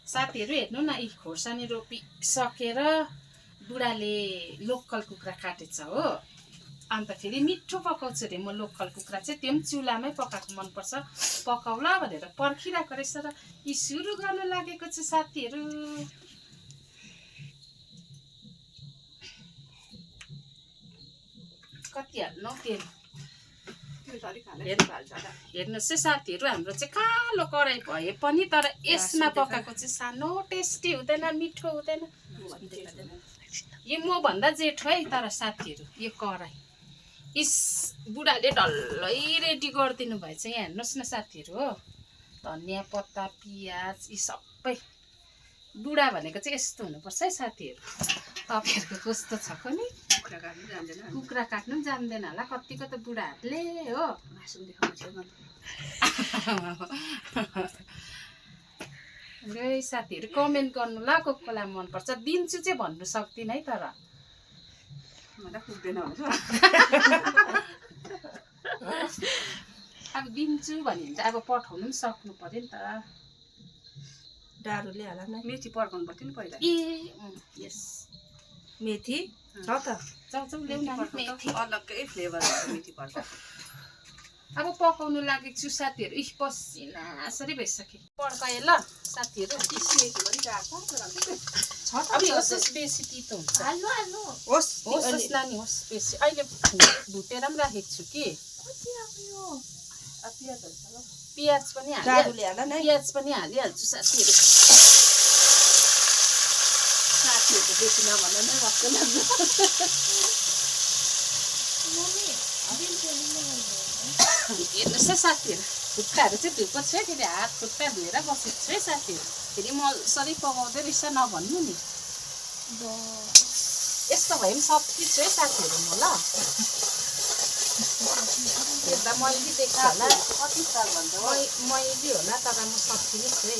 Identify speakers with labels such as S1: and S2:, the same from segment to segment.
S1: साथीहरु हेर्नु न, यी खोर्सानी रोपिसकेर बुढाले लोकल कुखुरा काटेछ हो। अन्त फेरि मिठो पकाउँछु रे म लोकल कुखुरा चाहिँ, त्यो पनि चुलामै पकाएको मनपर्छ, पकाउला भनेर पर्खिरहेको रहेछ र यी सुरु गर्न लागेको छु साथीहरु। कति हाल्नु तेल हेर्नुहोस् है साथीहरु, हाम्रो चाहिँ कालो कराई भए पनि तर यसमा पकाएको चाहिँ सानो टेस्टी हुँदैन, मिठो हुँदैन। यो म भन्दा जेठो है तर साथीहरु, यो कराई इस बुढाले डल्लै रेडी गरिदिनु भएछ। यहाँ हेर्नुहोस् न साथीहरु हो, धनियाँ पत्ता पियाज यी सबै। बुढा भनेको चाहिँ यस्तो हुनुपर्छ है साथीहरु। तपाईहरुको कस्तो छ नि, कुखुरा काट्नु पनि जान्दैन होला कतिको त बुढाहरूले हो। रे साथीहरु कमेन्ट गर्नु ल, कोलाई मनपर्छ। दिन्छु चाहिँ भन्नु सक्दिनँ है, तर अब दिन्छु भन्यो भने चाहिँ अब पठाउनु पनि सक्नु पर्यो नि त।
S2: डारुले हाल न,
S3: मेथी पड्काउनु पर्थ्यो नि पहिला।
S1: ए यस
S2: मेथी छ त,
S1: चाउ ल्याउ न मेथी,
S3: अलग्गै फ्लेभर हुन्छ मेथी पड्का।
S1: अब पकाउनु लागेको छु साथीहरु। इस पसिना यसरी भइसक्यो। पड्काए ल साथीहरु। अब होस् बेसी तितो हुन्छ।
S2: होस्
S1: होस् नानी होस् बेसी। अहिले भुटेर पनि राखेको छु कि। पियाज पनि
S2: डारुले हाल न,
S1: पियाज पनि हालिहाल्छु साथीहरु।
S2: साथीहरु बेसी नभन न, वाक्क लाग्छ।
S1: हेर्नुहोस् है साथीहरु, खुट्टाहरू चाहिँ धुएको छु है, फेरि हात खुट्टा धोएर बसेको छु है साथीहरु। फेरि मलसरी पकाउँदै रहेछ नभन्नु नि। यस्तो भए पनि सक्छु है साथीहरु म ल। हेर्दा मैले देख्छु होला,
S3: कति साल भन्छ
S1: मैले होला तर म सक्दिनँ छु है।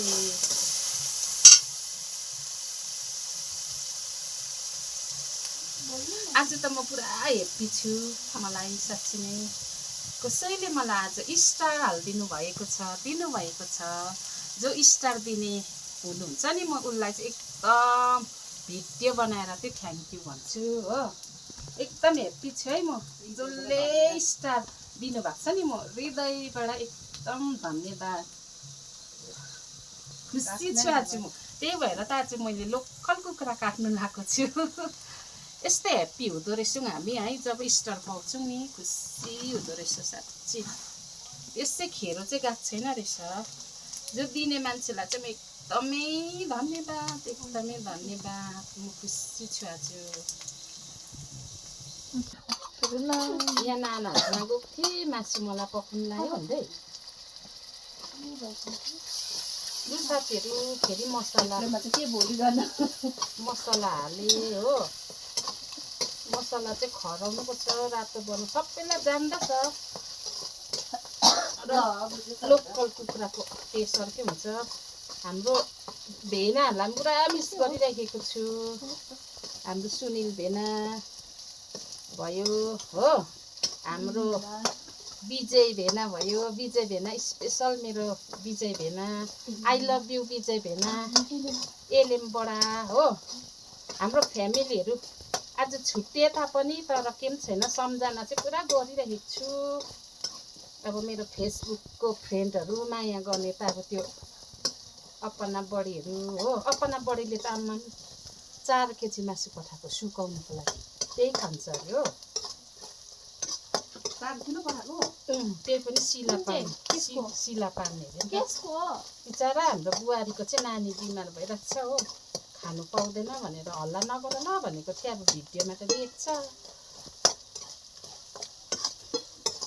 S1: आज त म पुरा हेप्पी छु। मलाई साँच्ची नै कसैले मलाई आज स्टार हालिदिनु भएको छ, दिनुभएको छ। जो स्टार दिने हुनुहुन्छ नि, म उसलाई चाहिँ एकदम भिडियो बनाएर चाहिँ थ्याङ्क यू भन्छु हो। एकदम हेप्पी छु है म। जसले स्टार दिनुभएको छ नि, म हृदयबाट एकदम धन्यवाद, खुसी छु आज म। त्यही भएर त आज मैले लोकल कुखुरा काट्नु लागेको छु। यस्तै हेप्पी हुँदो रहेछौँ हामी है, जब स्टार पाउँछौँ नि खुसी हुँदो रहेछ साँच्ची। यसै खेरो चाहिँ गएको छैन रहेछ। जो दिने मान्छेलाई चाहिँ म एकदमै धन्यवाद, एकदमै धन्यवाद। म खुसी छु आज। यहाँ नानाहरूसँग गएको थिएँ, मासु मलाई पकाउनु लाग्यो भन्दै। साथीहरु फेरि मसला
S2: के भोलि गर्न
S1: मसला हाले हो। मसला चाहिँ खराउनु पर्छ, रातो बन्नु सबैलाई जान्दछ। र लोकल कुखुराको टेस्ट अर्कै हुन्छ। हाम्रो भेनाहरूलाई पुरा मिस गरिराखेको छु। हाम्रो सुनिल भेना भयो हो, हाम्रो विजय भेना भयो। विजय भेना स्पेसल, मेरो विजय भेना। आई लभ यु विजय भेना, एलएम बडा हो। हाम्रो फ्यामिलीहरू आज छुट्टिए तापनि तर के पनि छैन, सम्झना चाहिँ पुरा गरिरहेको छु। अब मेरो फेसबुकको फ्रेन्डहरू माया गर्ने त अब त्यो अपना बडीहरू हो। अपना बडीले त आमा 4 केजी मासु पठाएको सुकाउनुको लागि, त्यही खान्छ अरे हो। त्यही पनि शिला पार्ने अरे। बिचरा हाम्रो बुहारीको चाहिँ नानी बिमार भइरहेको छ हो, खानु पाउँदैन भनेर हल्ला नगर न भनेको थिएँ। अब भिडियोमा त देख्छ।